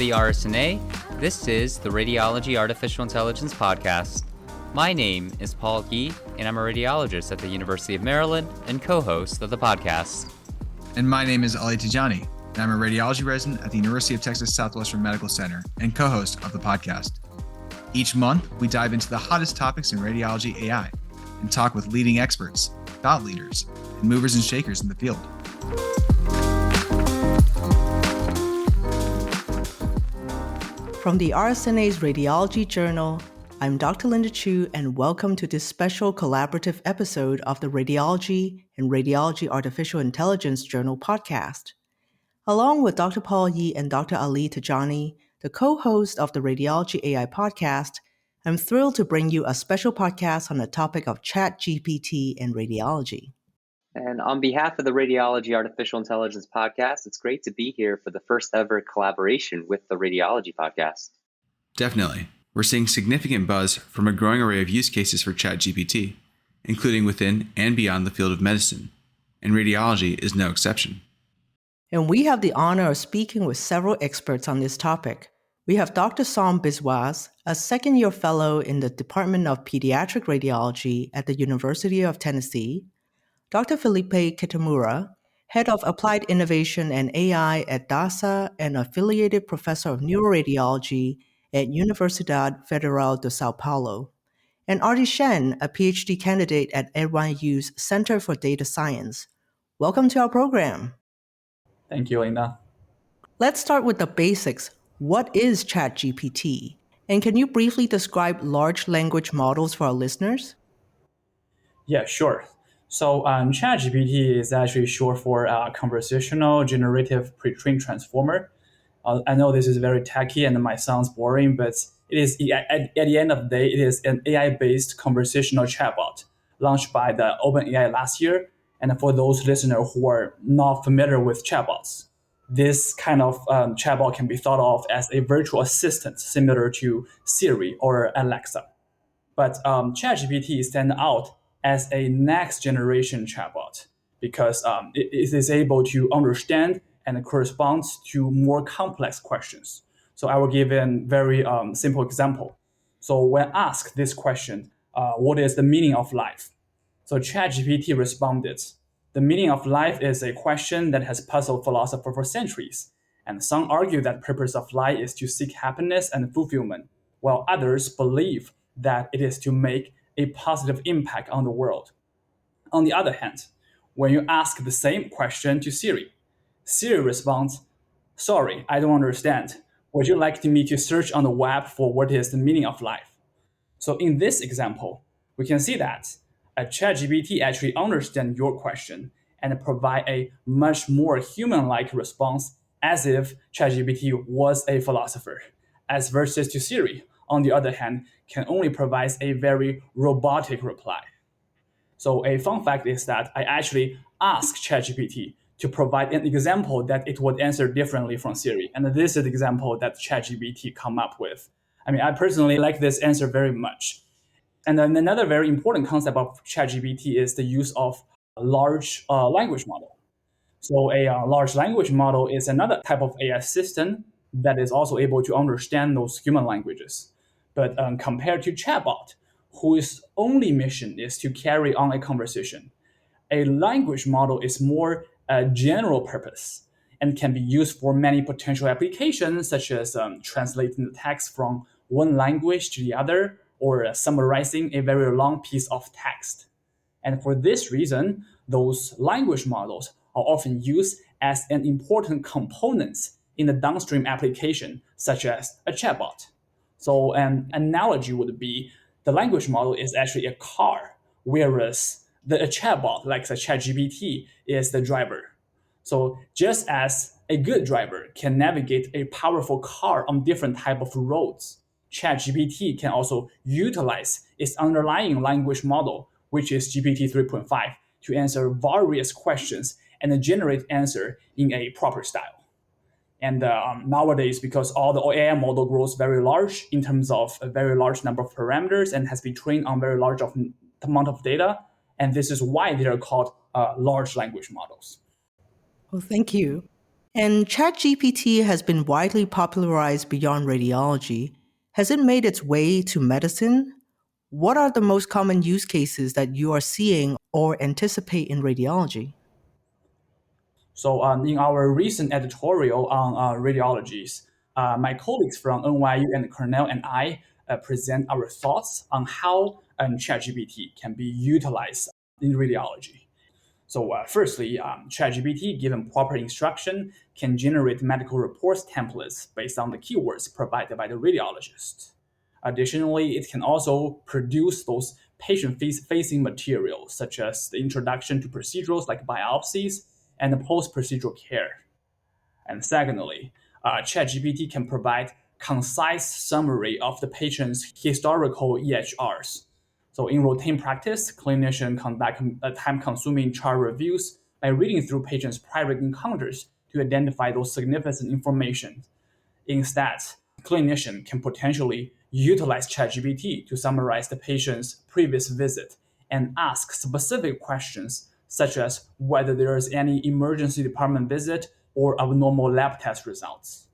the RSNA, this is the Radiology Artificial Intelligence Podcast. My name is Paul Yi, and I'm a radiologist at the University of Maryland and co-host of the podcast. And my name is Ali Tejani, and I'm a radiology resident at the University of Texas Southwestern Medical Center and co-host of the podcast. Each month, we dive into the hottest topics in radiology AI and talk with leading experts, thought leaders, and movers and shakers in the field. From the RSNA's Radiology Journal, I'm Dr. Linda Chu, and welcome to this special collaborative episode of the Radiology and Radiology Artificial Intelligence Journal podcast. Along with Dr. Paul Yi and Dr. Ali Tejani, the co-host of the Radiology AI podcast, I'm thrilled to bring you a special podcast on the topic of ChatGPT and radiology. And on behalf of the Radiology Artificial Intelligence Podcast, it's great to be here for the first ever collaboration with the Radiology Podcast. Definitely. We're seeing significant buzz from a growing array of use cases for ChatGPT, including within and beyond the field of medicine, and radiology is no exception. And we have the honor of speaking with several experts on this topic. We have Dr. Som Biswas, a second-year fellow in the Department of Pediatric Radiology at the University of Tennessee, Dr. Felipe Kitamura, Head of Applied Innovation and AI at DASA and Affiliated Professor of Neuroradiology at Universidad Federal de Sao Paulo, and Artie Shen, a PhD candidate at NYU's Center for Data Science. Welcome to our program. Thank you, Linda. Let's start with the basics. What is ChatGPT? And can you briefly describe large language models for our listeners? Yeah, sure. So ChatGPT is actually short for Conversational Generative Pre-trained Transformer. I know this is very techy and might sound boring, but it is at the end of the day, it is an AI-based conversational chatbot launched by the OpenAI last year. And for those listeners who are not familiar with chatbots, this kind of chatbot can be thought of as a virtual assistant similar to Siri or Alexa. But ChatGPT stands out as a next generation chatbot because it is able to understand and corresponds to more complex questions. So I will give a very simple example. So when asked this question, what is the meaning of life? So ChatGPT responded, the meaning of life is a question that has puzzled philosophers for centuries. And some argue that the purpose of life is to seek happiness and fulfillment, while others believe that it is to make a positive impact on the world. On the other hand, when you ask the same question to Siri responds, sorry, I don't understand. Would you like me to search on the web for what is the meaning of life? So in this example, we can see that a ChatGPT actually understands your question and provide a much more human-like response as if ChatGPT was a philosopher, as versus to Siri, on the other hand, can only provide a very robotic reply. So a fun fact is that I actually asked ChatGPT to provide an example that it would answer differently from Siri. And this is the example that ChatGPT come up with. I mean, I personally like this answer very much. And then another very important concept of ChatGPT is the use of a large language model. So a large language model is another type of AI system that is also able to understand those human languages. But compared to chatbot, whose only mission is to carry on a conversation, a language model is more general purpose and can be used for many potential applications, such as translating the text from one language to the other, or summarizing a very long piece of text. And for this reason, those language models are often used as an important component in the downstream application, such as a chatbot. So an analogy would be the language model is actually a car, whereas the chatbot, like the ChatGPT, is the driver. So just as a good driver can navigate a powerful car on different type of roads, ChatGPT can also utilize its underlying language model, which is GPT 3.5, to answer various questions and generate answer in a proper style. And nowadays, because all the AI model grows very large in terms of a very large number of parameters and has been trained on very large amount of data, and this is why they are called large language models. Well, thank you. And ChatGPT has been widely popularized beyond radiology. Has it made its way to medicine? What are the most common use cases that you are seeing or anticipate in radiology? So in our recent editorial on radiologies, my colleagues from NYU and Cornell and I present our thoughts on how ChatGPT can be utilized in radiology. So firstly, ChatGPT, given proper instruction, can generate medical reports templates based on the keywords provided by the radiologist. Additionally, it can also produce those patient-facing materials, such as the introduction to procedures like biopsies and the post-procedural care. And secondly, ChatGPT can provide concise summary of the patient's historical EHRs. So in routine practice, clinicians conduct time-consuming chart reviews by reading through patients' private encounters to identify those significant information. Instead, clinician can potentially utilize ChatGPT to summarize the patient's previous visit and ask specific questions such as whether there is any emergency department visit or abnormal lab test results.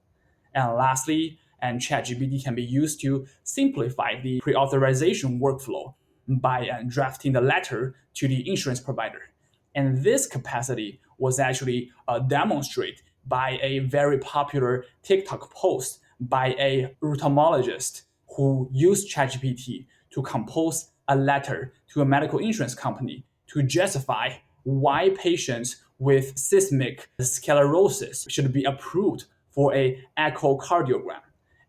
And lastly, ChatGPT can be used to simplify the pre-authorization workflow by drafting the letter to the insurance provider. And this capacity was actually demonstrated by a very popular TikTok post by a rheumatologist who used ChatGPT to compose a letter to a medical insurance company to justify why patients with seismic sclerosis should be approved for a echocardiogram.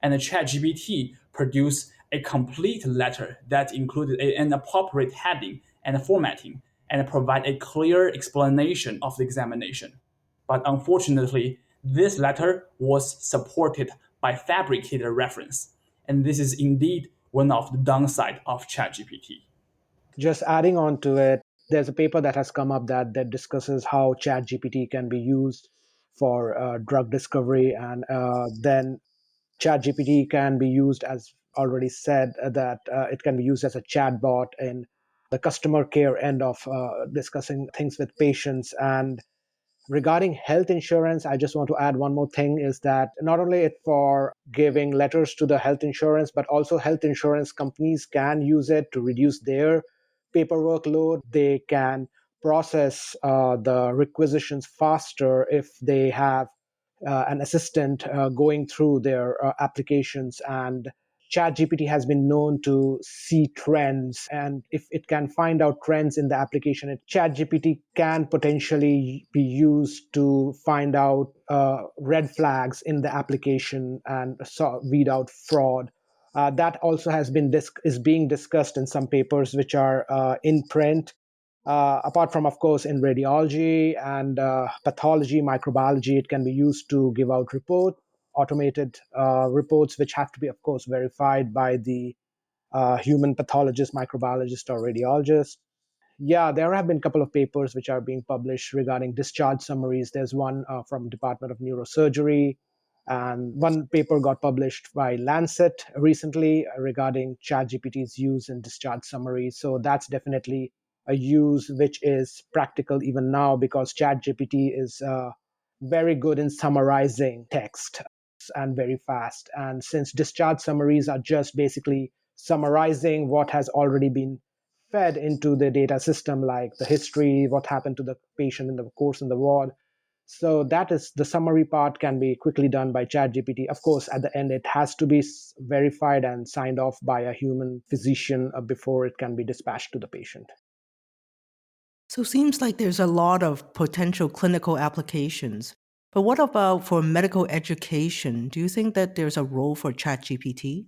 And the ChatGPT produced a complete letter that included an appropriate heading and formatting and provide a clear explanation of the examination. But unfortunately, this letter was supported by fabricated reference. And this is indeed one of the downside of ChatGPT. Just adding on to it, there's a paper that has come up that discusses how ChatGPT can be used for drug discovery, and then ChatGPT can be used, as already said, that it can be used as a chatbot in the customer care end of discussing things with patients. And regarding health insurance, I just want to add one more thing, is that not only it for giving letters to the health insurance, but also health insurance companies can use it to reduce their paperwork load. They can process the requisitions faster if they have an assistant going through their applications. And ChatGPT has been known to see trends, and if it can find out trends in the application, ChatGPT can potentially be used to find out red flags in the application and weed out fraud. That also is being discussed in some papers which are in print. Apart from, of course, in radiology and pathology, microbiology, it can be used to give out automated reports, which have to be, of course, verified by the human pathologist, microbiologist, or radiologist. Yeah, there have been a couple of papers which are being published regarding discharge summaries. There's one from Department of Neurosurgery, and one paper got published by Lancet recently regarding ChatGPT's use in discharge summaries. So that's definitely a use which is practical even now, because ChatGPT is very good in summarizing text and very fast. And since discharge summaries are just basically summarizing what has already been fed into the data system, like the history, what happened to the patient in the course in the ward. So that is the summary part can be quickly done by ChatGPT. Of course, at the end, it has to be verified and signed off by a human physician before it can be dispatched to the patient. So it seems like there's a lot of potential clinical applications. But what about for medical education? Do you think that there's a role for ChatGPT?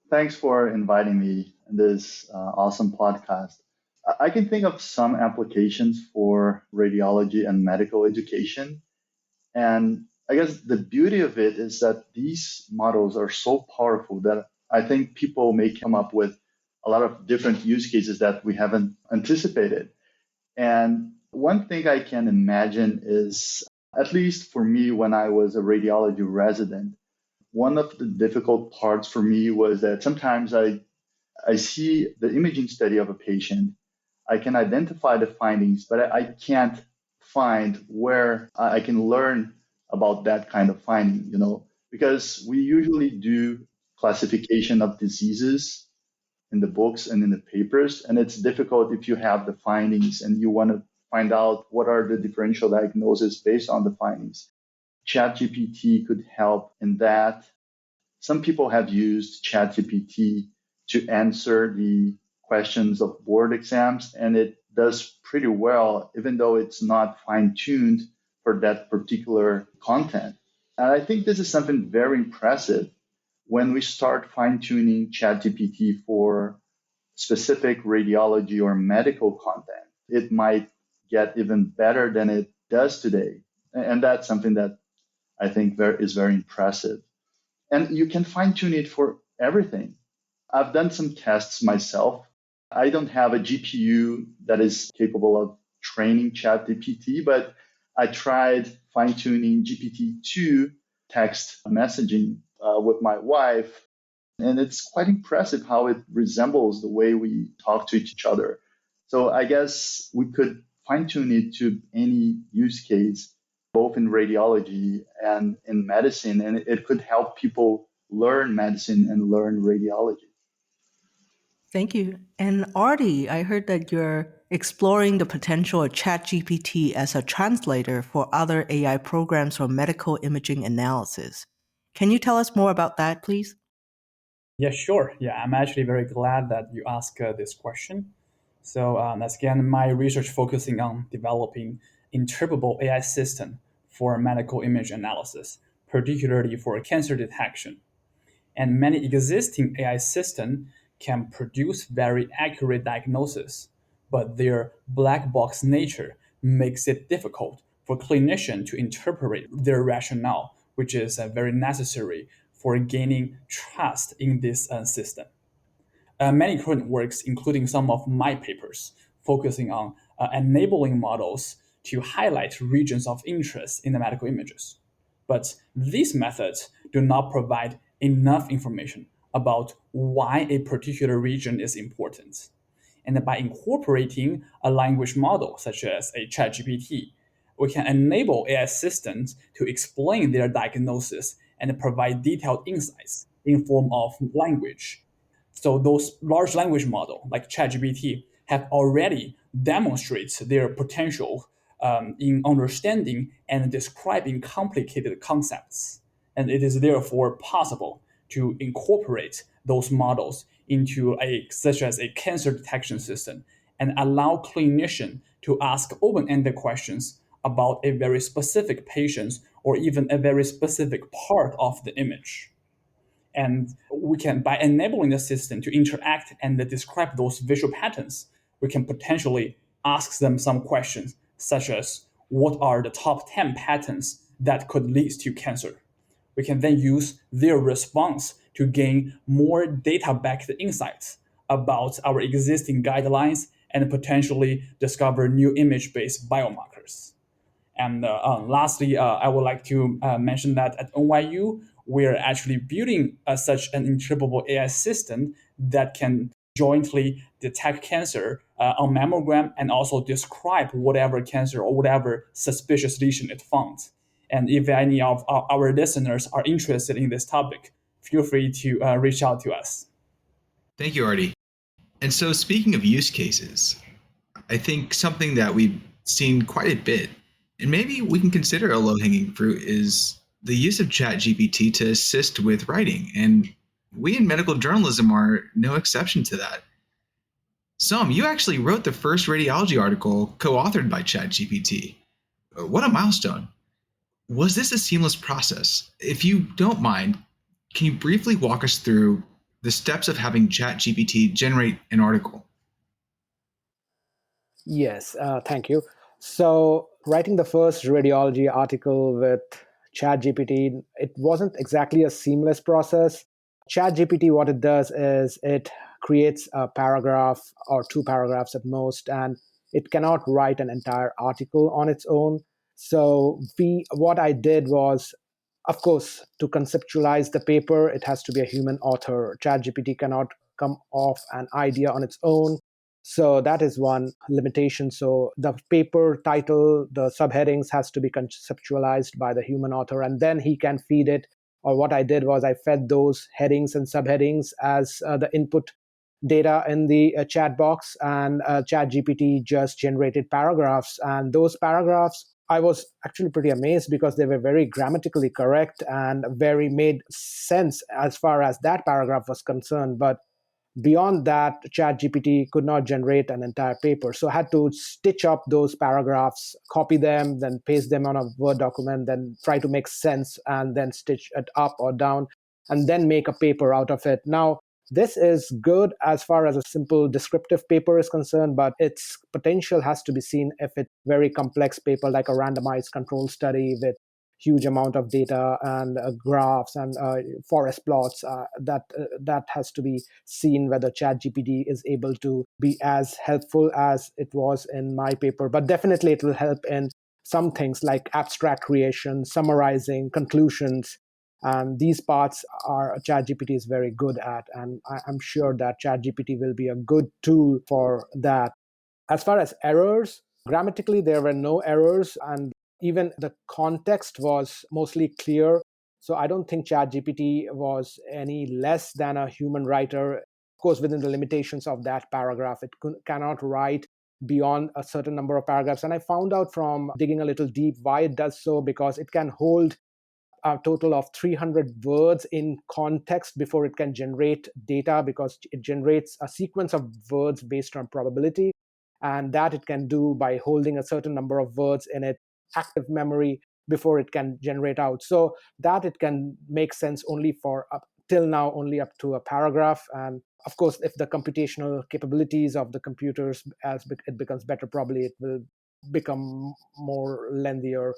Thanks for inviting me in this awesome podcast. I can think of some applications for radiology and medical education. And I guess the beauty of it is that these models are so powerful that I think people may come up with a lot of different use cases that we haven't anticipated. And one thing I can imagine is, at least for me, when I was a radiology resident, one of the difficult parts for me was that sometimes I see the imaging study of a patient. I can identify the findings, but I can't find where I can learn about that kind of finding, because we usually do classification of diseases in the books and in the papers, and it's difficult if you have the findings and you want to find out what are the differential diagnoses based on the findings. ChatGPT could help in that. Some people have used ChatGPT to answer the questions of board exams, and it does pretty well, even though it's not fine-tuned for that particular content. And I think this is something very impressive when we start fine-tuning ChatGPT for specific radiology or medical content. It might get even better than it does today. And that's something that I think is very impressive. And you can fine tune it for everything. I've done some tests myself. I don't have a GPU that is capable of training ChatGPT, but I tried fine tuning GPT-2 text messaging with my wife. And it's quite impressive how it resembles the way we talk to each other. So I guess we could fine tune it to any use case, both in radiology and in medicine, and it could help people learn medicine and learn radiology. Thank you. And Artie, I heard that you're exploring the potential of ChatGPT as a translator for other AI programs for medical imaging analysis. Can you tell us more about that, please? Yeah, sure. Yeah, I'm actually very glad that you asked this question. So that's again my research focusing on developing interpretable AI system for medical image analysis, particularly for cancer detection. And many existing AI systems can produce very accurate diagnosis, but their black box nature makes it difficult for clinicians to interpret their rationale, which is very necessary for gaining trust in this system. Many current works, including some of my papers, focusing on enabling models to highlight regions of interest in the medical images. But these methods do not provide enough information about why a particular region is important. And by incorporating a language model such as a ChatGPT, we can enable AI systems to explain their diagnosis and provide detailed insights in form of language. So those large language model like ChatGPT have already demonstrated their potential in understanding and describing complicated concepts. And it is therefore possible to incorporate those models into such as a cancer detection system and allow clinicians to ask open-ended questions about a very specific patient or even a very specific part of the image. And we can, by enabling the system to interact and describe those visual patterns, we can potentially ask them some questions such as what are the top 10 patterns that could lead to cancer? We can then use their response to gain more data-backed insights about our existing guidelines and potentially discover new image-based biomarkers. And lastly, I would like to mention that at NYU, we're actually building such an interpretable AI system that can jointly detect cancer on mammogram and also describe whatever cancer or whatever suspicious lesion it found. And if any of our listeners are interested in this topic, feel free to reach out to us. Thank you, Artie. And so speaking of use cases, I think something that we've seen quite a bit, and maybe we can consider a low-hanging fruit, is the use of ChatGPT to assist with writing. And we in medical journalism are no exception to that. Som, you actually wrote the first radiology article co-authored by ChatGPT. What a milestone. Was this a seamless process? If you don't mind, can you briefly walk us through the steps of having ChatGPT generate an article? Yes, thank you. So, writing the first radiology article with ChatGPT, it wasn't exactly a seamless process. ChatGPT, what it does is it creates a paragraph or two paragraphs at most, and it cannot write an entire article on its own. So, what I did was, of course, to conceptualize the paper, it has to be a human author. ChatGPT cannot come off an idea on its own. So that is one limitation. So the paper title, the subheadings has to be conceptualized by the human author, and then he can feed it. Or what I did was I fed those headings and subheadings as the input data in the chat box, and ChatGPT just generated paragraphs. And those paragraphs, I was actually pretty amazed because they were very grammatically correct and very made sense as far as that paragraph was concerned. But beyond that, ChatGPT could not generate an entire paper. So I had to stitch up those paragraphs, copy them, then paste them on a Word document, then try to make sense and then stitch it up or down, and then make a paper out of it. Now, this is good as far as a simple descriptive paper is concerned, but its potential has to be seen if it's very complex paper like a randomized control study with huge amount of data and graphs and forest plots. That has to be seen whether ChatGPT is able to be as helpful as it was in my paper. But definitely it will help in some things like abstract creation, summarizing, conclusions. And these parts are ChatGPT is very good at. And I'm sure that ChatGPT will be a good tool for that. As far as errors, grammatically, there were no errors, and even the context was mostly clear. So I don't think ChatGPT was any less than a human writer. Of course, within the limitations of that paragraph, it cannot write beyond a certain number of paragraphs. And I found out from digging a little deep why it does so, because it can hold a total of 300 words in context before it can generate data, because it generates a sequence of words based on probability. And that it can do by holding a certain number of words in its active memory before it can generate out. So that it can make sense only for up till now, only up to a paragraph. And of course, if the computational capabilities of the computers, as it becomes better, probably it will become more lengthier.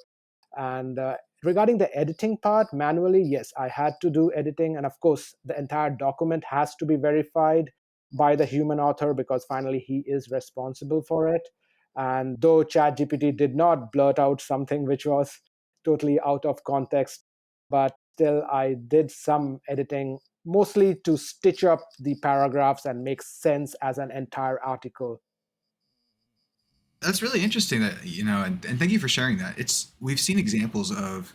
And regarding the editing part, manually, yes, I had to do editing. And of course, the entire document has to be verified by the human author, because finally he is responsible for it. And though ChatGPT did not blurt out something which was totally out of context, but still I did some editing, mostly to stitch up the paragraphs and make sense as an entire article. That's really interesting that, and thank you for sharing that. We've seen examples of,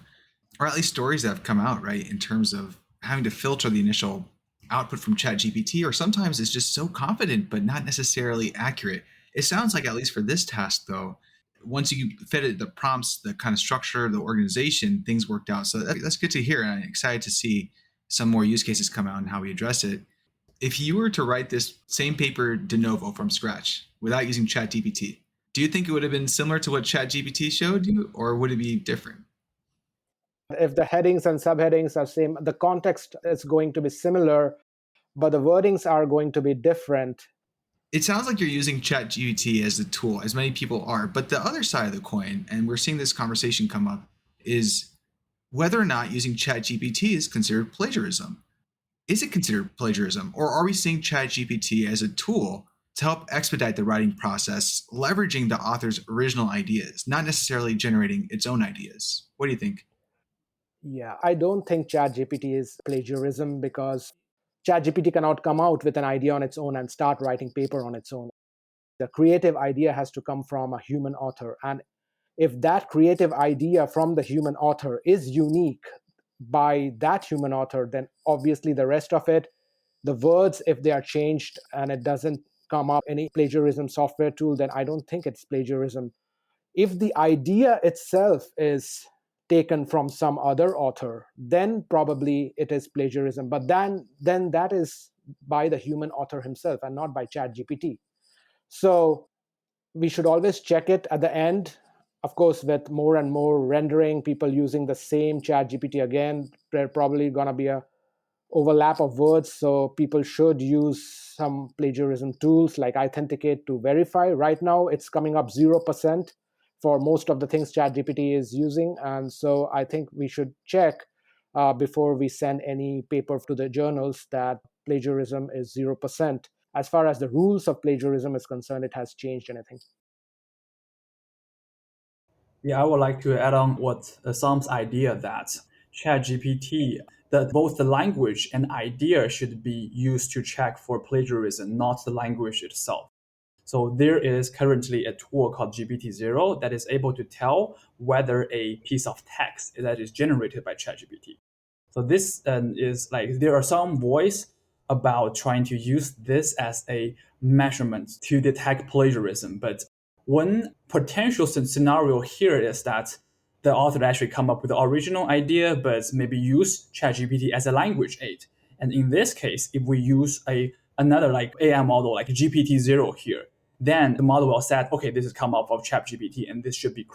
or at least stories that have come out, right, in terms of having to filter the initial output from ChatGPT, or sometimes it's just so confident but not necessarily accurate. It sounds like, at least for this task though, once you fed it the prompts, the kind of structure, the organization, things worked out. So that's good to hear, and I'm excited to see some more use cases come out and how we address it. If you were to write this same paper de novo from scratch without using ChatGPT, do you think it would have been similar to what ChatGPT showed you, or would it be different? If the headings and subheadings are same, the context is going to be similar, but the wordings are going to be different. It sounds like you're using ChatGPT as a tool, as many people are. But the other side of the coin, and we're seeing this conversation come up, is whether or not using ChatGPT is considered plagiarism. Is it considered plagiarism, or are we seeing ChatGPT as a tool to help expedite the writing process, leveraging the author's original ideas, not necessarily generating its own ideas? What do you think? Yeah, I don't think ChatGPT is plagiarism, because ChatGPT cannot come out with an idea on its own and start writing paper on its own. The creative idea has to come from a human author. And if that creative idea from the human author is unique by that human author, then obviously the rest of it, the words, if they are changed and it doesn't come up any plagiarism software tool, then I don't think it's plagiarism. If the idea itself is taken from some other author, then probably it is plagiarism. But then that is by the human author himself and not by ChatGPT. So we should always check it at the end. Of course, with more and more rendering, people using the same ChatGPT again, there's probably going to be a overlap of words. So people should use some plagiarism tools like Authenticate to verify. Right now, it's coming up 0% for most of the things ChatGPT is using. And so I think we should check before we send any paper to the journals that plagiarism is 0%. As far as the rules of plagiarism is concerned, it has changed anything. Yeah, I would like to add on what Sam's idea that ChatGPT, that both the language and idea should be used to check for plagiarism, not the language itself. So there is currently a tool called GPT-0 that is able to tell whether a piece of text that is generated by ChatGPT. So this is like there are some voice about trying to use this as a measurement to detect plagiarism. But one potential scenario here is that the author actually come up with the original idea, but maybe use ChatGPT as a language aid. And in this case, if we use another like AI model like GPT-0 here, then the model will say, okay, this is come up of ChatGPT and this should be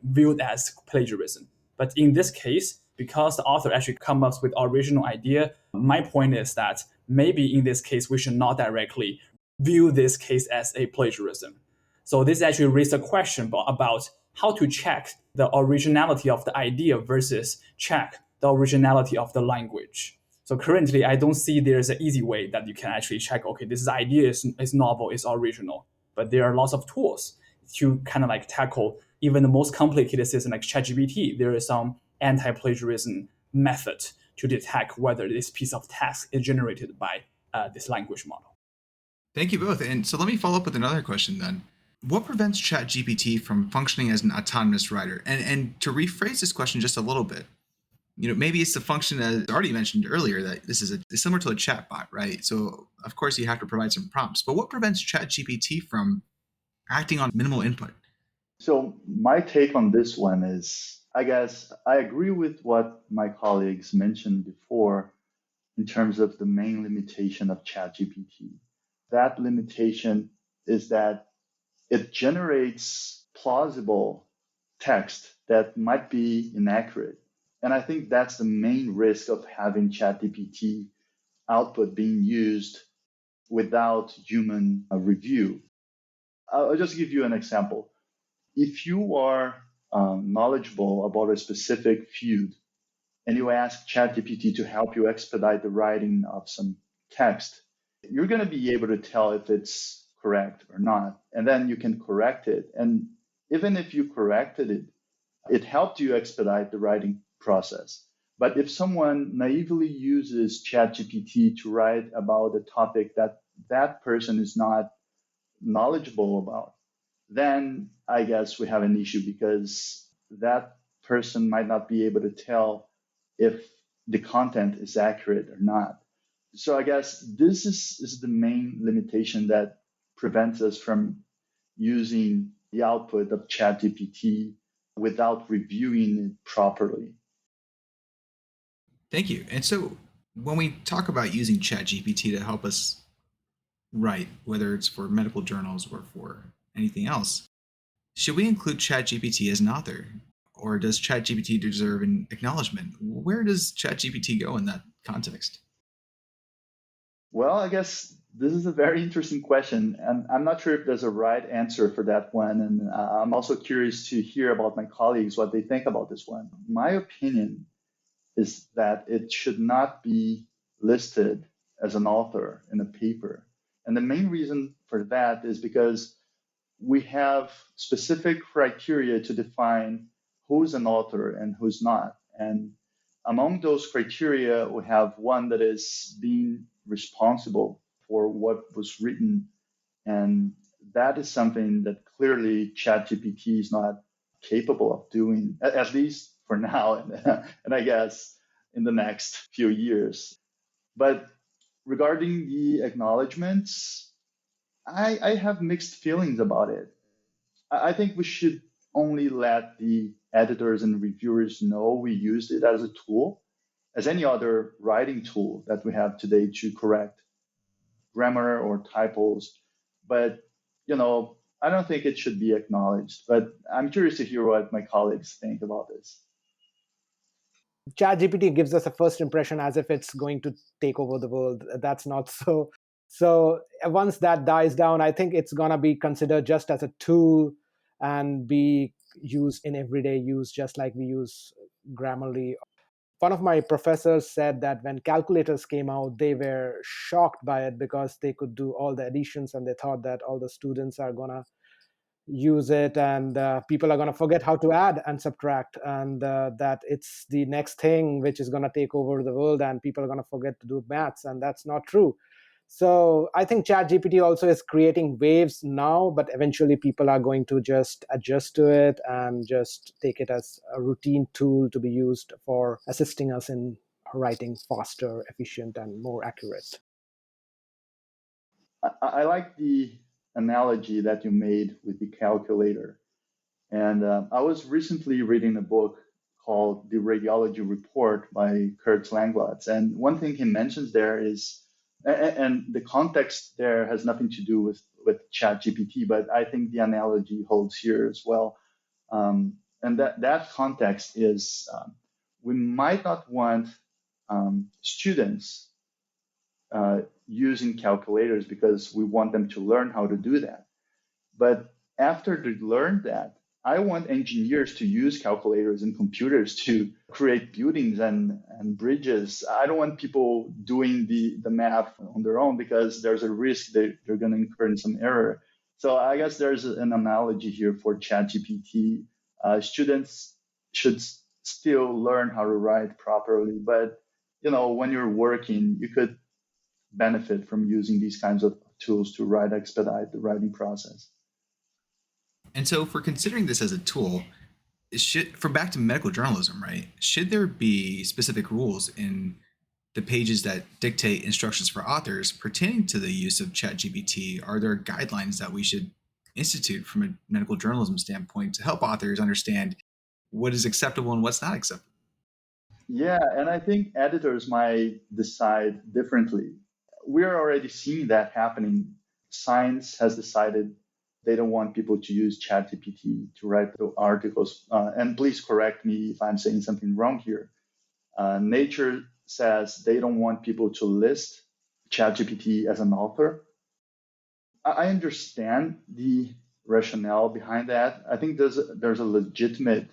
viewed as plagiarism. But in this case, because the author actually comes up with original idea, my point is that maybe in this case, we should not directly view this case as a plagiarism. So this actually raises a question about how to check the originality of the idea versus check the originality of the language. So currently, I don't see there's an easy way that you can actually check, okay, this idea is novel, is original. But there are lots of tools to kind of like tackle even the most complicated system like ChatGPT. There is some anti-plagiarism method to detect whether this piece of text is generated by this language model. Thank you both. And so let me follow up with another question then. What prevents ChatGPT from functioning as an autonomous writer? And to rephrase this question just a little bit, maybe it's the function as Artie mentioned earlier that this is similar to a chatbot, right? So of course you have to provide some prompts, but what prevents ChatGPT from acting on minimal input? So my take on this one is, I guess I agree with what my colleagues mentioned before in terms of the main limitation of ChatGPT. That limitation is that it generates plausible text that might be inaccurate. And I think that's the main risk of having ChatGPT output being used without human review. I'll just give you an example. If you are knowledgeable about a specific field and you ask ChatGPT to help you expedite the writing of some text, you're going to be able to tell if it's correct or not. And then you can correct it. And even if you corrected it, it helped you expedite the writing process. But if someone naively uses ChatGPT to write about a topic that that person is not knowledgeable about, then I guess we have an issue because that person might not be able to tell if the content is accurate or not. So I guess this is the main limitation that prevents us from using the output of ChatGPT without reviewing it properly. Thank you. And so when we talk about using ChatGPT to help us write, whether it's for medical journals or for anything else, should we include ChatGPT as an author? Or does ChatGPT deserve an acknowledgement? Where does ChatGPT go in that context? Well, I guess this is a very interesting question, and I'm not sure if there's a right answer for that one. And I'm also curious to hear about my colleagues, what they think about this one. My opinion is that it should not be listed as an author in a paper. And the main reason for that is because we have specific criteria to define who's an author and who's not. And among those criteria, we have one that is being responsible for what was written. And that is something that clearly ChatGPT is not capable of doing, at least for now, and I guess in the next few years. But regarding the acknowledgements, I have mixed feelings about it. I think we should only let the editors and reviewers know we used it as a tool, as any other writing tool that we have today to correct grammar or typos. But, I don't think it should be acknowledged. But I'm curious to hear what my colleagues think about this. ChatGPT gives us a first impression as if it's going to take over the world. That's not so. So once that dies down, I think it's going to be considered just as a tool and be used in everyday use, just like we use Grammarly. One of my professors said that when calculators came out, they were shocked by it because they could do all the additions and they thought that all the students are going to use it and people are going to forget how to add and subtract, and that it's the next thing which is going to take over the world and people are going to forget to do maths. And that's not true. So I think ChatGPT also is creating waves now, but eventually people are going to just adjust to it and just take it as a routine tool to be used for assisting us in writing faster, efficient, and more accurate. I like the analogy that you made with the calculator. And I was recently reading a book called The Radiology Report by Kurt Langlotz. And one thing he mentions there is, and the context there has nothing to do with ChatGPT, but I think the analogy holds here as well. And that context is we might not want students using calculators because we want them to learn how to do that. But after they learn that, I want engineers to use calculators and computers to create buildings and bridges. I don't want people doing the math on their own because there's a risk that they're going to incur in some error. So I guess there's an analogy here for ChatGPT. Students should still learn how to write properly, but when you're working, you could benefit from using these kinds of tools to expedite the writing process. And so, for considering this as a tool, for back to medical journalism, right? Should there be specific rules in the pages that dictate instructions for authors pertaining to the use of ChatGPT? Are there guidelines that we should institute from a medical journalism standpoint to help authors understand what is acceptable and what's not acceptable? Yeah, and I think editors might decide differently. We're already seeing that happening. Science has decided they don't want people to use ChatGPT to write the articles. And please correct me if I'm saying something wrong here. Nature says they don't want people to list ChatGPT as an author. I understand the rationale behind that. I think there's a legitimate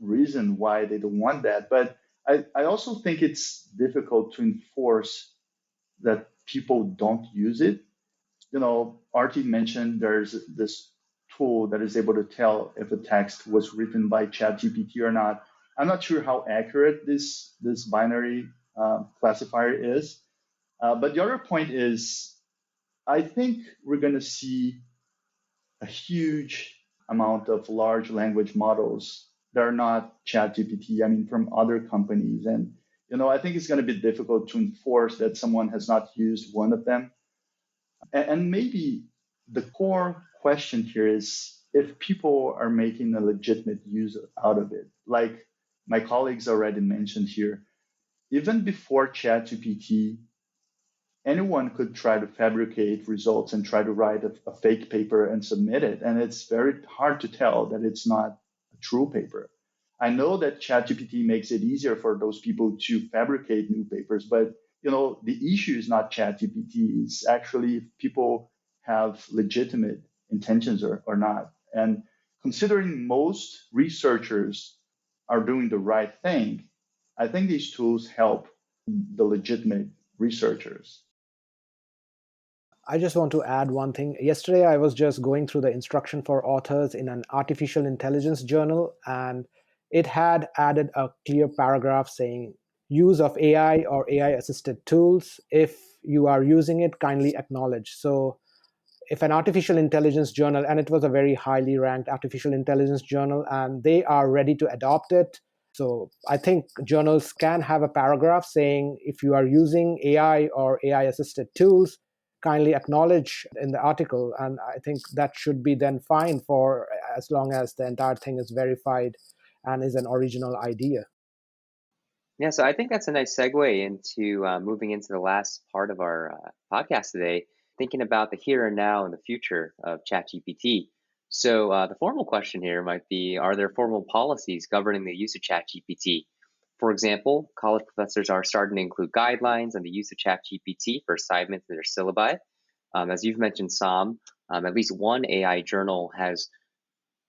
reason why they don't want that. But I also think it's difficult to enforce that people don't use it. Artie mentioned there's this tool that is able to tell if a text was written by ChatGPT or not. I'm not sure how accurate this binary classifier is. But the other point is, I think we're going to see a huge amount of large language models that are not ChatGPT, from other companies. And, I think it's going to be difficult to enforce that someone has not used one of them. And maybe the core question here is if people are making a legitimate use out of it. Like my colleagues already mentioned here, even before ChatGPT, anyone could try to fabricate results and try to write a fake paper and submit it. And it's very hard to tell that it's not a true paper. I know that ChatGPT makes it easier for those people to fabricate new papers, but the issue is not ChatGPT. It's actually if people have legitimate intentions or not. And considering most researchers are doing the right thing, I think these tools help the legitimate researchers. I just want to add one thing. Yesterday, I was just going through the instruction for authors in an artificial intelligence journal, and it had added a clear paragraph saying, use of AI or AI assisted tools. If you are using it, kindly acknowledge. So if an artificial intelligence journal, and it was a very highly ranked artificial intelligence journal, and they are ready to adopt it. So I think journals can have a paragraph saying, if you are using AI or AI assisted tools, kindly acknowledge in the article. And I think that should be then fine for as long as the entire thing is verified and is an original idea. Yeah, so I think that's a nice segue into moving into the last part of our podcast today, thinking about the here and now and the future of ChatGPT. So the formal question here might be, are there formal policies governing the use of ChatGPT? For example, college professors are starting to include guidelines on the use of ChatGPT for assignments in their syllabi. As you've mentioned, Som, at least one AI journal has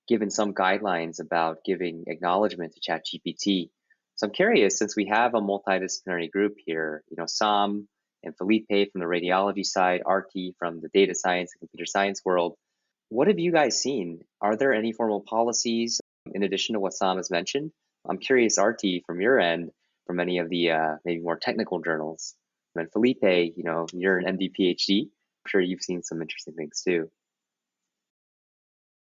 given some guidelines about giving acknowledgement to ChatGPT. So I'm curious, since we have a multidisciplinary group here, Som and Felipe from the radiology side, Artie from the data science and computer science world, what have you guys seen? Are there any formal policies in addition to what Som has mentioned? I'm curious, Artie, from your end, from any of the maybe more technical journals, And Felipe, you're an MD PhD. I'm sure you've seen some interesting things too.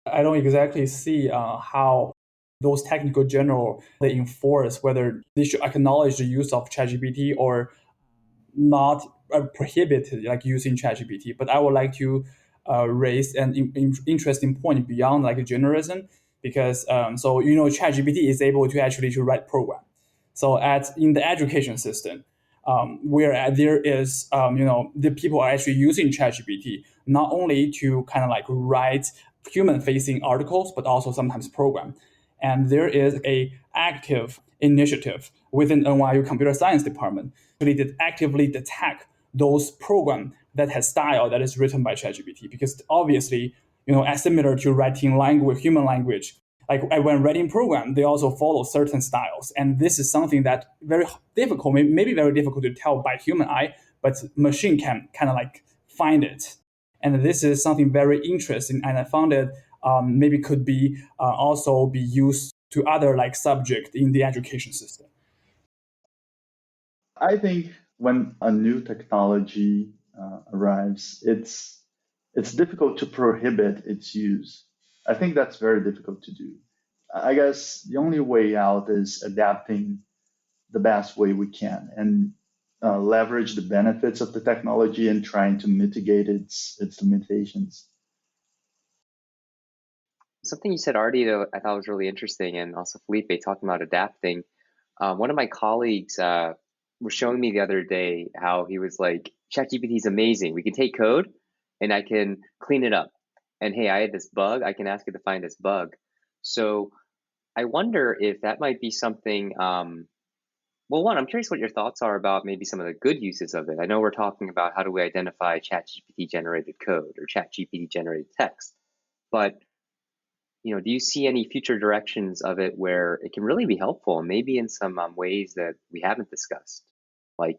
I don't exactly see how those technical journals they enforce whether they should acknowledge the use of ChatGPT or not prohibit like using ChatGPT. But I would like to raise an interesting point beyond like journalism because ChatGPT is able to actually to write program. So in the education system, where there is the people are actually using ChatGPT not only to kind of like write human-facing articles, but also sometimes program. And there is a active initiative within NYU Computer Science Department to actively detect those programs that has style that is written by ChatGPT. Because obviously, as similar to writing language, human language, like when writing program, they also follow certain styles. And this is something that very difficult, maybe very difficult to tell by human eye, but machine can kind of like find it. And this is something very interesting. And I found it maybe could be also be used to other like subject in the education system. I think when a new technology arrives, it's difficult to prohibit its use. I think that's very difficult to do. I guess the only way out is adapting the best way we can and leverage the benefits of the technology and trying to mitigate its limitations. Something you said, Artie, though, I thought was really interesting, and also Felipe talking about adapting. One of my colleagues was showing me the other day how he was like, ChatGPT is amazing. We can take code and I can clean it up. And hey, I had this bug. I can ask it to find this bug. So I wonder if that might be something. Well, one, I'm curious what your thoughts are about maybe some of the good uses of it. I know we're talking about how do we identify ChatGPT generated code or ChatGPT generated text, but do you see any future directions of it where it can really be helpful, maybe in some ways that we haven't discussed, like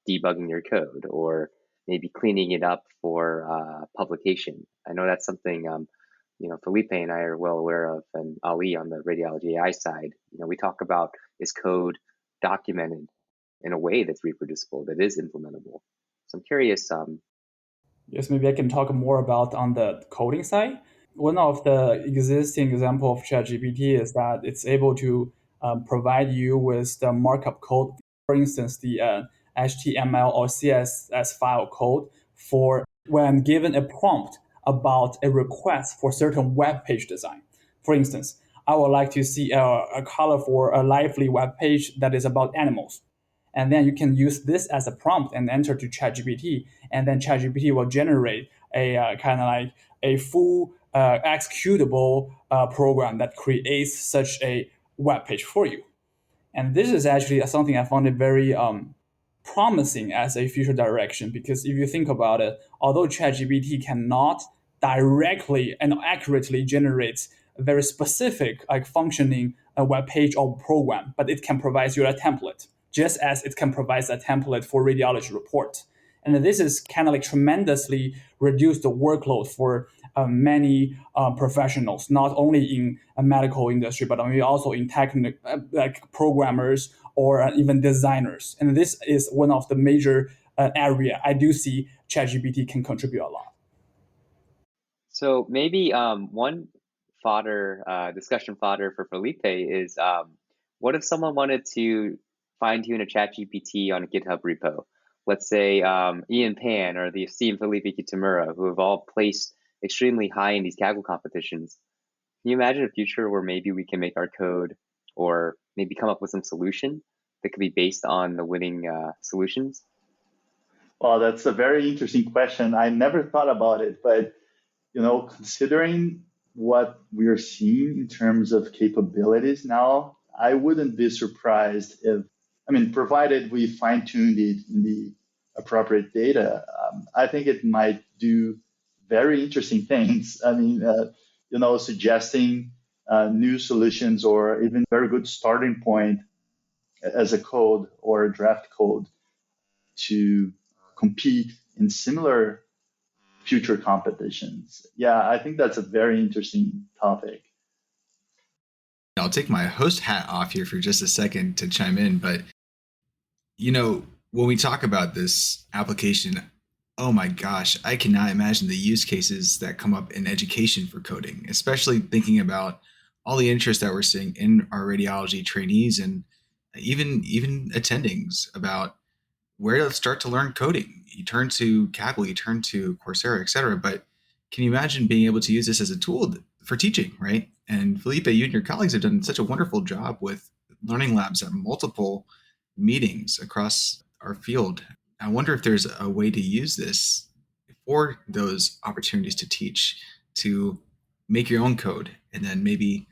debugging your code or maybe cleaning it up for publication? I know that's something Felipe and I are well aware of, and Ali on the radiology AI side. We talk about is code documented in a way that's reproducible, that is implementable. So I'm curious. Yes, maybe I can talk more about on the coding side. One of the existing example of ChatGPT is that it's able to provide you with the markup code, for instance, the HTML or CSS file code for when given a prompt about a request for certain web page design. For instance, I would like to see a colorful, a lively web page that is about animals. And then you can use this as a prompt and enter to ChatGPT, and then ChatGPT will generate a kind of like a full executable program that creates such a web page for you. And this is actually something I found it very promising as a future direction, because if you think about it, although ChatGPT cannot directly and accurately generate a very specific like functioning web page or program, but it can provide you a template, just as it can provide a template for radiology report. And this is kind of like tremendously reduced the workload for many professionals, not only in a medical industry, but maybe also in technical, like programmers or even designers. And this is one of the major area I do see ChatGPT can contribute a lot. So maybe one discussion fodder for Felipe is what if someone wanted to fine tune a ChatGPT on a GitHub repo? Let's say Ian Pan or the esteemed Felipe Kitamura, who have all placed extremely high in these Kaggle competitions. Can you imagine a future where maybe we can make our code or maybe come up with some solution that could be based on the winning solutions? Well, that's a very interesting question. I never thought about it, but considering what we are seeing in terms of capabilities now, I wouldn't be surprised provided we fine-tuned it in the appropriate data, I think it might do very interesting things. Suggesting new solutions or even very good starting point as a code or a draft code to compete in similar future competitions. Yeah, I think that's a very interesting topic. I'll take my host hat off here for just a second to chime in, but When we talk about this application, oh my gosh, I cannot imagine the use cases that come up in education for coding, especially thinking about all the interest that we're seeing in our radiology trainees and even attendings about where to start to learn coding. You turn to Kaggle, you turn to Coursera, et cetera. But can you imagine being able to use this as a tool for teaching, right? And Felipe, you and your colleagues have done such a wonderful job with learning labs at multiple meetings across our field. I wonder if there's a way to use this for those opportunities to teach, to make your own code, and then maybe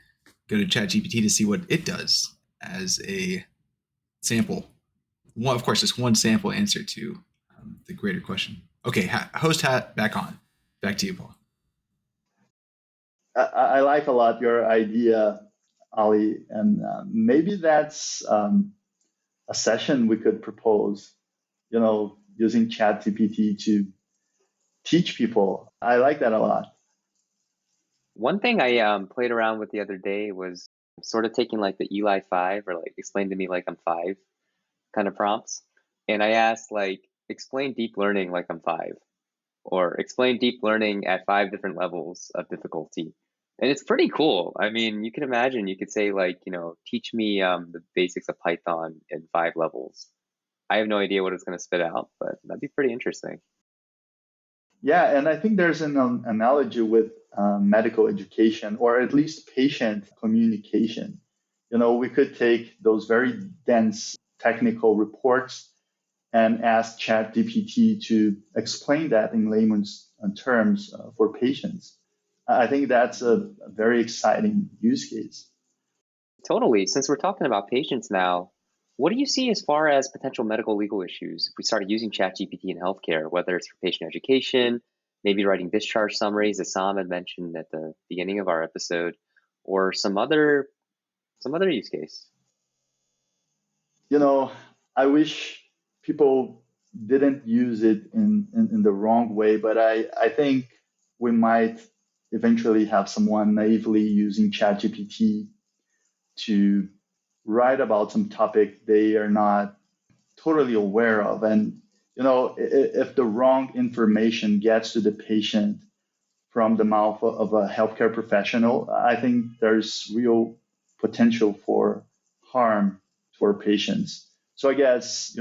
go to ChatGPT to see what it does as a sample. One, of course, just one sample answer to the greater question. Okay, host hat back on. Back to you, Paul. I like a lot your idea, Ali, and maybe that's a session we could propose, using ChatGPT to teach people. I like that a lot. One thing I played around with the other day was sort of taking like the Eli 5 or like explain to me like I'm 5 kind of prompts. And I asked like, explain deep learning like I'm 5, or explain deep learning at 5 different levels of difficulty. And it's pretty cool. I mean, you can imagine, you could say like, teach me the basics of Python in 5 levels. I have no idea what it's going to spit out, but that'd be pretty interesting. Yeah, and I think there's an analogy with medical education, or at least patient communication. We could take those very dense technical reports and ask ChatGPT to explain that in layman's terms for patients. I think that's a very exciting use case. Totally. Since we're talking about patients now, what do you see as far as potential medical legal issues if we started using ChatGPT in healthcare, whether it's for patient education, maybe writing discharge summaries, as Sam had mentioned at the beginning of our episode, or some other use case? I wish people didn't use it in the wrong way, but I think we might eventually have someone naively using ChatGPT to write about some topic they are not totally aware of. And, if the wrong information gets to the patient from the mouth of a healthcare professional, I think there's real potential for harm for patients. So I guess,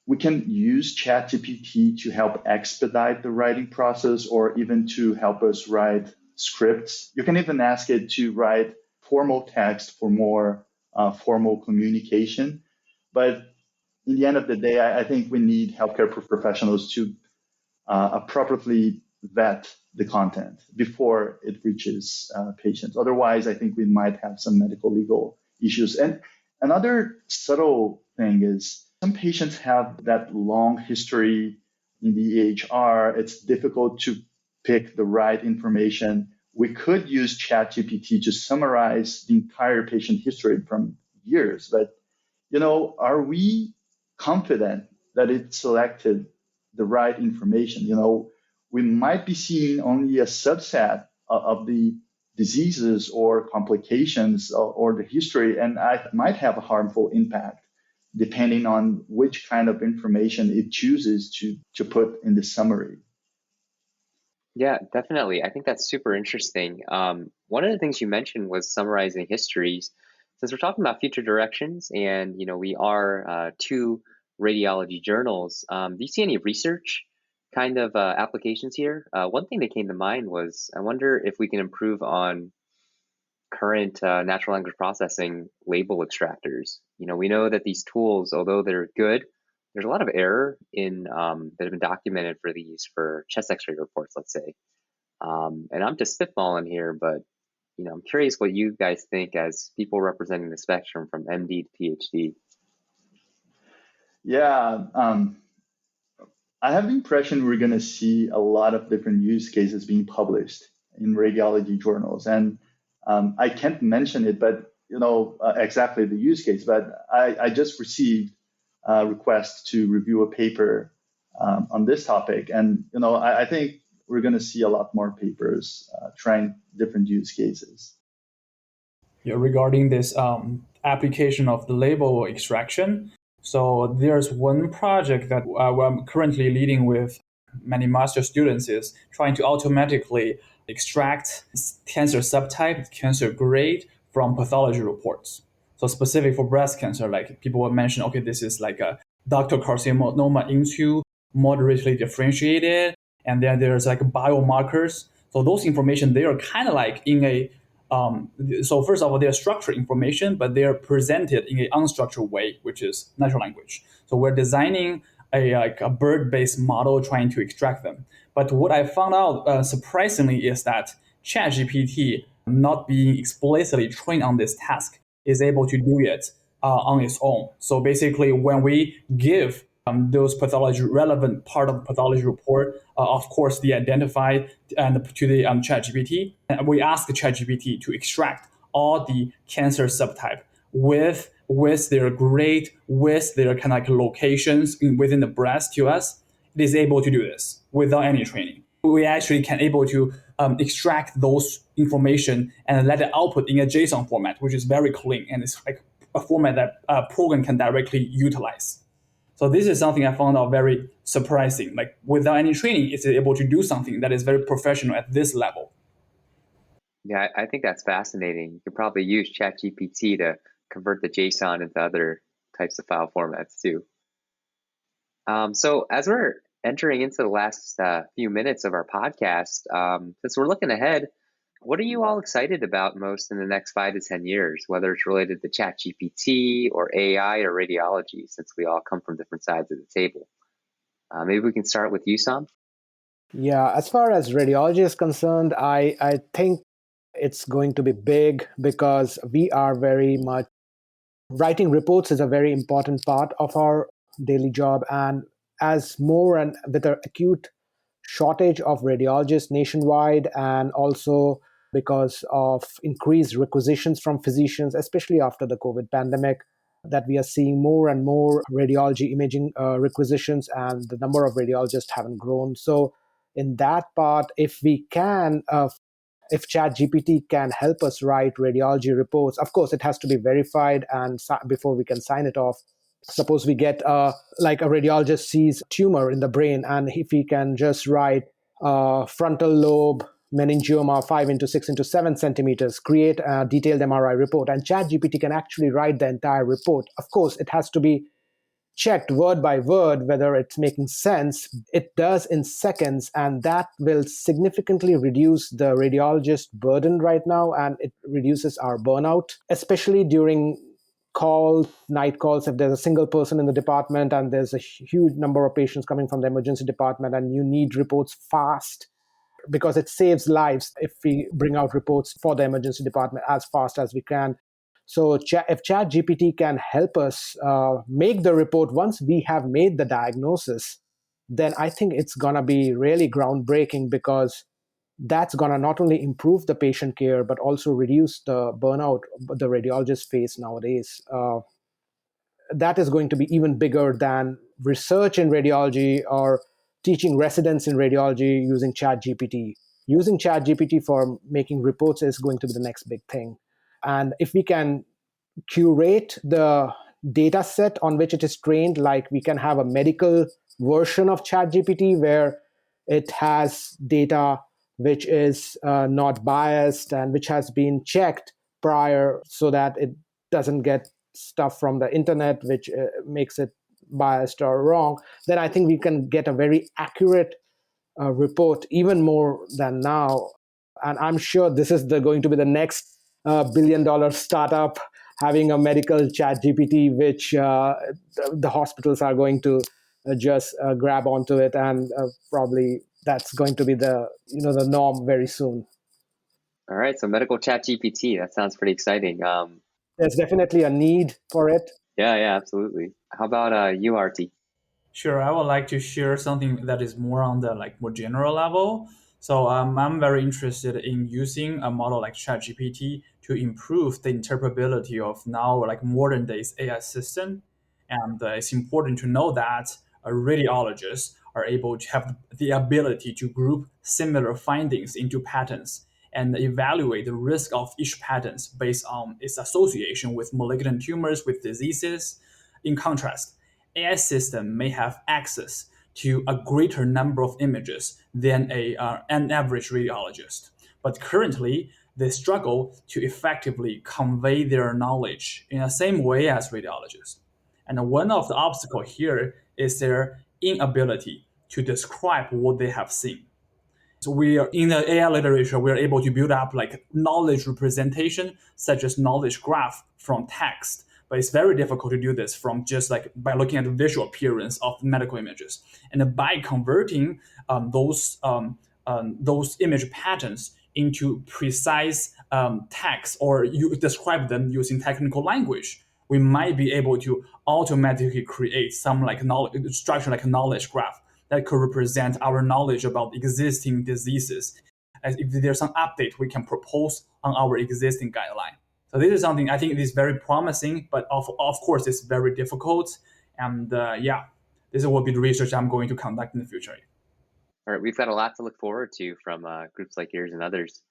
we can use ChatGPT to help expedite the writing process, or even to help us write scripts. You can even ask it to write formal text for more formal communication. But in the end of the day, I think we need healthcare professionals to appropriately vet the content before it reaches patients. Otherwise, I think we might have some medical legal issues. And another subtle thing is some patients have that long history in the EHR. It's difficult to pick the right information. We could use ChatGPT to summarize the entire patient history from years, but are we confident that it selected the right information? We might be seeing only a subset of the diseases or complications or the history, and it might have a harmful impact depending on which kind of information it chooses to put in the summary. Yeah, definitely. I think that's super interesting. One of the things you mentioned was summarizing histories. Since we're talking about future directions, and we are 2 radiology journals, do you see any research kind of applications here? One thing that came to mind was I wonder if we can improve on current natural language processing label extractors. We know that these tools, although they're good, there's a lot of error in that have been documented for these for chest X-ray reports, let's say. And I'm just spitballing here, but I'm curious what you guys think as people representing the spectrum from MD to PhD. Yeah, I have the impression we're going to see a lot of different use cases being published in radiology journals. And I can't mention it, but exactly the use case. But I just received a request to review a paper on this topic, and I think we're going to see a lot more papers trying different use cases. Yeah, regarding this application of the label extraction, So there's one project that I'm currently leading with many master students is trying to automatically extract cancer subtype, cancer grade from pathology reports. So specific for breast cancer, like people will mention, okay, this is like a ductal carcinoma into moderately differentiated, and then there's like biomarkers. So those information, they are kind of like in a so first of all, they're structured information, but they're presented in an unstructured way, which is natural language. So we're designing a bird-based model trying to extract them. But what I found out surprisingly is that ChatGPT, not being explicitly trained on this task, is able to do it on its own. So basically, when we give those pathology relevant part of the pathology report, of course, they identify and to the ChatGPT, and we ask the ChatGPT to extract all the cancer subtype with their grade, with their kind of like locations within the breast to us. It is able to do this without any training. We actually can able to extract those information and let it output in a JSON format, which is very clean, and it's like a format that a program can directly utilize. So this is something I found out very surprising. Like without any training, it's able to do something that is very professional at this level. Yeah, I think that's fascinating. You could probably use ChatGPT to convert the JSON into other types of file formats too. So as we're entering into the last few minutes of our podcast, since we're looking ahead, what are you all excited about most in the next 5 to 10 years, whether it's related to ChatGPT or AI or radiology, since we all come from different sides of the table? Maybe we can start with you, Som. Yeah, as far as radiology is concerned, I think it's going to be big because we are very much writing reports is a very important part of our daily job. And as more and with an acute shortage of radiologists nationwide, and also because of increased requisitions from physicians, especially after the COVID pandemic, that we are seeing more and more radiology imaging requisitions, and the number of radiologists haven't grown. So in that part, if we can if ChatGPT can help us write radiology reports, of course, it has to be verified and before we can sign it off. Suppose we get like a radiologist sees tumor in the brain, and if he can just write frontal lobe meningioma 5 into 6 into 7 centimeters, create a detailed MRI report, and ChatGPT can actually write the entire report. Of course, it has to be checked word by word whether it's making sense. It does in seconds, and that will significantly reduce the radiologist burden right now, and it reduces our burnout, especially during calls, night calls. If there's a single person in the department and there's a huge number of patients coming from the emergency department and you need reports fast, because it saves lives if we bring out reports for the emergency department as fast as we can. So if ChatGPT can help us make the report once we have made the diagnosis, then I think it's going to be really groundbreaking, because that's going to not only improve the patient care, but also reduce the burnout the radiologists face nowadays. That is going to be even bigger than research in radiology or teaching residents in radiology using ChatGPT. Using ChatGPT for making reports is going to be the next big thing. And if we can curate the data set on which it is trained, like we can have a medical version of ChatGPT where it has data which is not biased and which has been checked prior, so that it doesn't get stuff from the internet which makes it biased or wrong, then I think we can get a very accurate report, even more than now. And I'm sure this is going to be the next billion-dollar startup, having a medical chat GPT, which the hospitals are going to just grab onto it, and probably that's going to be the norm very soon. All right, so medical chat GPT, that sounds pretty exciting. There's definitely a need for it. Yeah, absolutely. How about you, Artie? Sure, I would like to share something that is more on the like more general level. So I'm very interested in using a model like ChatGPT to improve the interpretability of now like modern days AI system. And it's important to know that radiologists are able to have the ability to group similar findings into patterns and evaluate the risk of each pattern based on its association with malignant tumors, with diseases, In contrast, AI system may have access to a greater number of images than an average radiologist. But currently, they struggle to effectively convey their knowledge in the same way as radiologists. And one of the obstacles here is their inability to describe what they have seen. So we are in the AI literature, we are able to build up like knowledge representation, such as knowledge graph from text. But it's very difficult to do this from just like by looking at the visual appearance of medical images. And by converting those image patterns into precise text, or you describe them using technical language, we might be able to automatically create some like knowledge structure, like a knowledge graph that could represent our knowledge about existing diseases. As if there's some update we can propose on our existing guideline. So this is something I think is very promising, but of course it's very difficult. And this will be the research I'm going to conduct in the future. All right, we've got a lot to look forward to from groups like yours and others.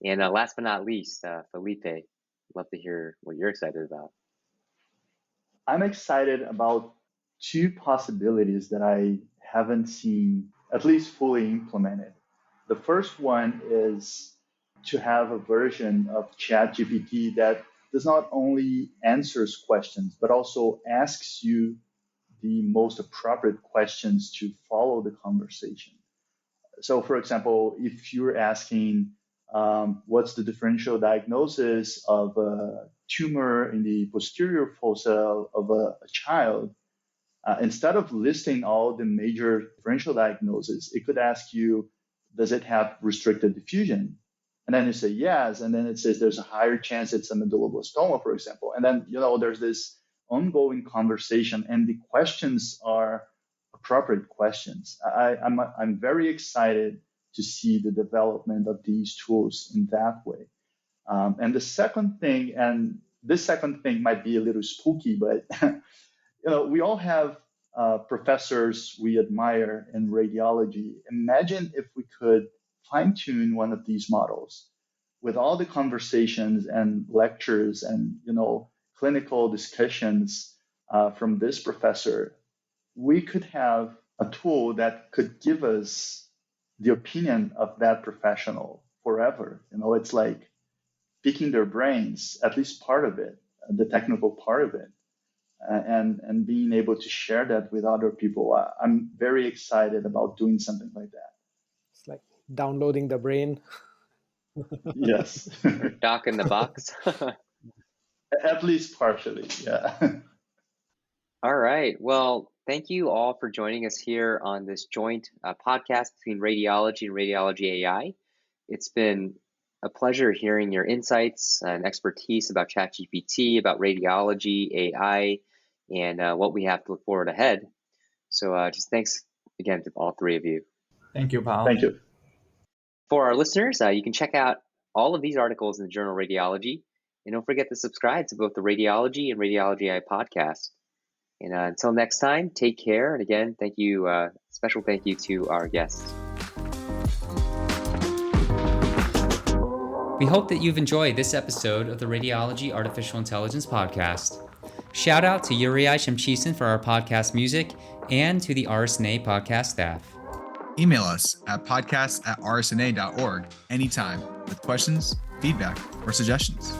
And last but not least, Felipe, love to hear what you're excited about. I'm excited about two possibilities that I haven't seen at least fully implemented. The first one is to have a version of ChatGPT that does not only answers questions, but also asks you the most appropriate questions to follow the conversation. So for example, if you're asking, what's the differential diagnosis of a tumor in the posterior fossa of a child, instead of listing all the major differential diagnoses, it could ask you, does it have restricted diffusion? And then you say yes, and then it says there's a higher chance it's a medulloblastoma, for example. And then there's this ongoing conversation, and the questions are appropriate questions. I'm very excited to see the development of these tools in that way. And the second thing, and this second thing might be a little spooky, but we all have professors we admire in radiology. Imagine if we could fine-tune one of these models with all the conversations and lectures and clinical discussions from this professor. We could have a tool that could give us the opinion of that professional forever. It's like picking their brains, at least part of it, the technical part of it. And being able to share that with other people. I'm very excited about doing something like that. It's like downloading the brain. Yes. Or doc in the box. At least partially, yeah. All right. Well, thank you all for joining us here on this joint podcast between radiology and radiology AI. It's been a pleasure hearing your insights and expertise about ChatGPT, about radiology, AI, and what we have to look forward ahead. So just thanks again to all three of you. Thank you, Paul. Thank you. For our listeners, you can check out all of these articles in the journal Radiology. And don't forget to subscribe to both the Radiology and Radiology AI podcast. And until next time, take care. And again, thank you, special thank you to our guests. We hope that you've enjoyed this episode of the Radiology Artificial Intelligence Podcast. Shout out to Uriai Shemchisen for our podcast music and to the RSNA podcast staff. Email us at podcasts@rsna.org anytime with questions, feedback, or suggestions.